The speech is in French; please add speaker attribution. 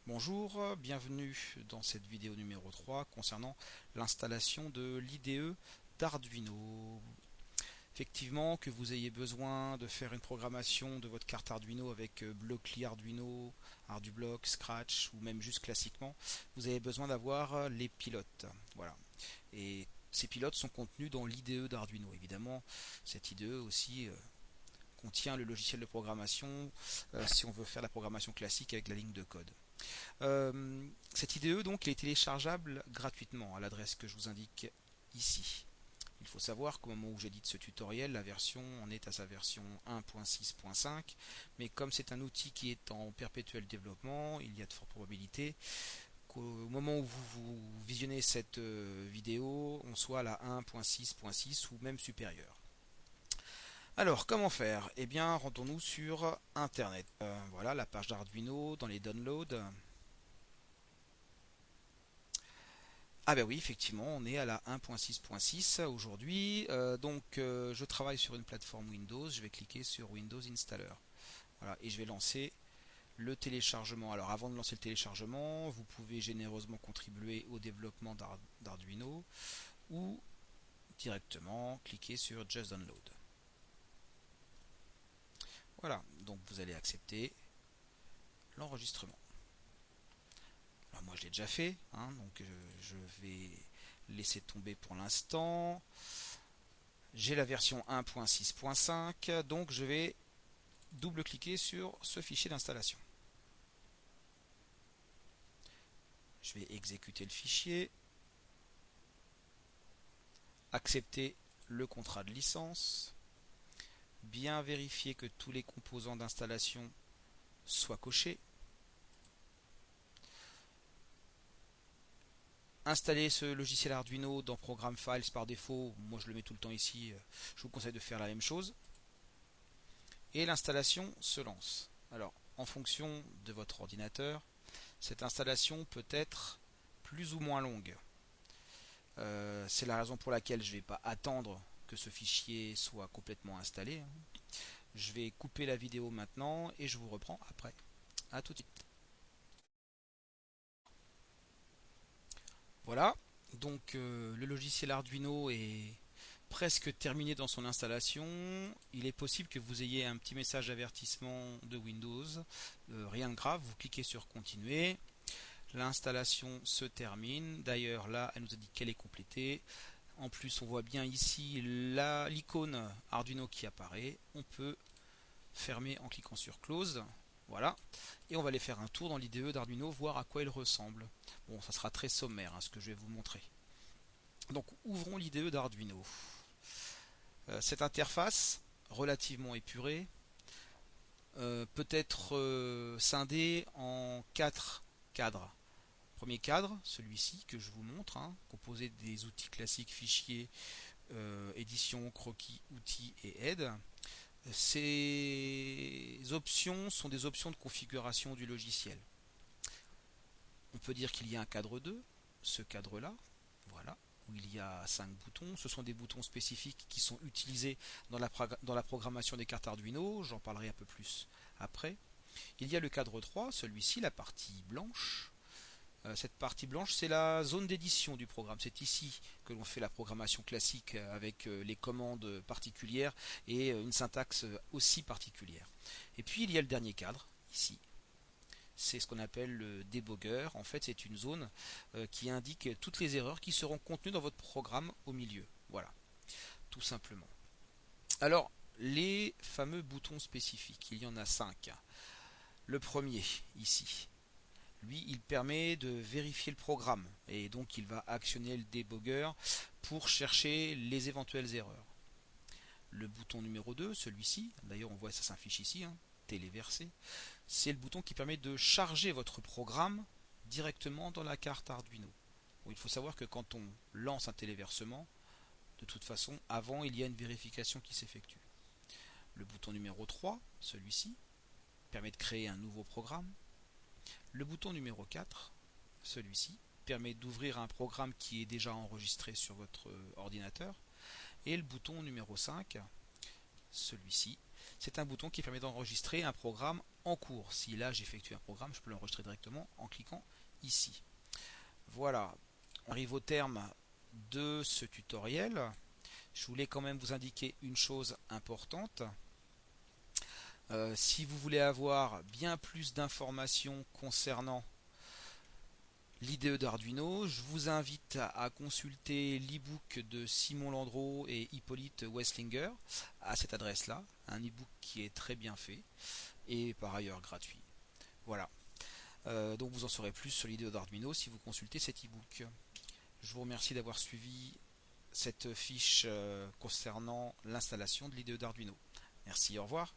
Speaker 1: Bonjour, bienvenue dans cette vidéo numéro 3 concernant l'installation de l'IDE d'Arduino. Effectivement, que vous ayez besoin de faire une programmation de votre carte Arduino avec Blockly Arduino, ArduBlock, Scratch ou même juste classiquement, vous avez besoin d'avoir les pilotes. Voilà. Et ces pilotes sont contenus dans l'IDE d'Arduino. Évidemment, cette IDE aussi contient le logiciel de programmation si on veut faire la programmation classique avec la ligne de code. Cette IDE donc il est téléchargeable gratuitement à l'adresse que je vous indique ici. Il faut savoir qu'au moment où j'édite ce tutoriel, la version en est à sa version 1.6.5, mais comme c'est un outil qui est en perpétuel développement, il y a de fortes probabilités qu'au moment où vous visionnez cette vidéo, on soit à la 1.6.6 ou même supérieur. Alors, comment faire? Eh bien, rendons-nous sur Internet. Voilà la page d'Arduino dans les downloads. Ah ben oui, effectivement, on est à la 1.6.6 aujourd'hui. Je travaille sur une plateforme Windows. Je vais cliquer sur Windows Installer. Voilà, et je vais lancer le téléchargement. Alors avant de lancer le téléchargement, vous pouvez généreusement contribuer au développement d'Arduino ou directement cliquer sur Just Download. Voilà, donc vous allez accepter l'enregistrement. Alors moi je l'ai déjà fait, hein, donc je vais laisser tomber pour l'instant. J'ai la version 1.6.5, donc je vais double-cliquer sur ce fichier d'installation. Je vais exécuter le fichier, accepter le contrat de licence, bien vérifier que tous les composants d'installation soient cochés, installer ce logiciel Arduino dans Program Files par défaut, moi je le mets tout le temps ici, je vous conseille de faire la même chose, et l'installation se lance. Alors, en fonction de votre ordinateur, cette installation peut être plus ou moins longue. C'est la raison pour laquelle je ne vais pas attendre que ce fichier soit complètement installé. Je vais couper la vidéo maintenant et je vous reprends après. A tout de suite. Voilà, donc le logiciel Arduino est presque terminé dans son installation. Il est possible que vous ayez un petit message d'avertissement de Windows. Rien de grave, vous cliquez sur continuer. L'installation se termine. D'ailleurs là, elle nous a dit qu'elle est complétée. En plus, on voit bien ici l'icône Arduino qui apparaît. On peut fermer en cliquant sur Close. Voilà. Et on va aller faire un tour dans l'IDE d'Arduino, voir à quoi il ressemble. Bon, ça sera très sommaire, hein, ce que je vais vous montrer. Donc, ouvrons l'IDE d'Arduino. Cette interface, relativement épurée, peut être scindée en 4 cadres. Premier cadre, celui-ci que je vous montre, hein, composé des outils classiques fichiers, édition, croquis, outils et aide. Ces options sont des options de configuration du logiciel. On peut dire qu'il y a un cadre 2, ce cadre-là, voilà, où il y a 5 boutons. Ce sont des boutons spécifiques qui sont utilisés dans la programmation des cartes Arduino, j'en parlerai un peu plus après. Il y a le cadre 3, celui-ci, la partie blanche. Cette partie blanche, c'est la zone d'édition du programme. C'est ici que l'on fait la programmation classique avec les commandes particulières et une syntaxe aussi particulière. Et puis il y a le dernier cadre, ici. C'est ce qu'on appelle le debugger. En fait, c'est une zone qui indique toutes les erreurs qui seront contenues dans votre programme au milieu. Voilà, tout simplement. Alors, les fameux boutons spécifiques, il y en a 5. Le premier, ici, lui, il permet de vérifier le programme et donc il va actionner le debugger pour chercher les éventuelles erreurs. Le bouton numéro 2, celui-ci, d'ailleurs on voit ça s'affiche ici, hein, téléversé, c'est le bouton qui permet de charger votre programme directement dans la carte Arduino. Bon, il faut savoir que quand on lance un téléversement, de toute façon, avant il y a une vérification qui s'effectue. Le bouton numéro 3, celui-ci, permet de créer un nouveau programme. Le bouton numéro 4, celui-ci, permet d'ouvrir un programme qui est déjà enregistré sur votre ordinateur. Et le bouton numéro 5, celui-ci, c'est un bouton qui permet d'enregistrer un programme en cours. Si là j'effectue un programme, je peux l'enregistrer directement en cliquant ici. Voilà, on arrive au terme de ce tutoriel. Je voulais quand même vous indiquer une chose importante. Si vous voulez avoir bien plus d'informations concernant l'IDE d'Arduino, je vous invite à consulter l'e-book de Simon Landreau et Hippolyte Wesslinger à cette adresse-là, un e-book qui est très bien fait et par ailleurs gratuit. Voilà, donc vous en saurez plus sur l'IDE d'Arduino si vous consultez cet e-book. Je vous remercie d'avoir suivi cette fiche concernant l'installation de l'IDE d'Arduino. Merci, au revoir.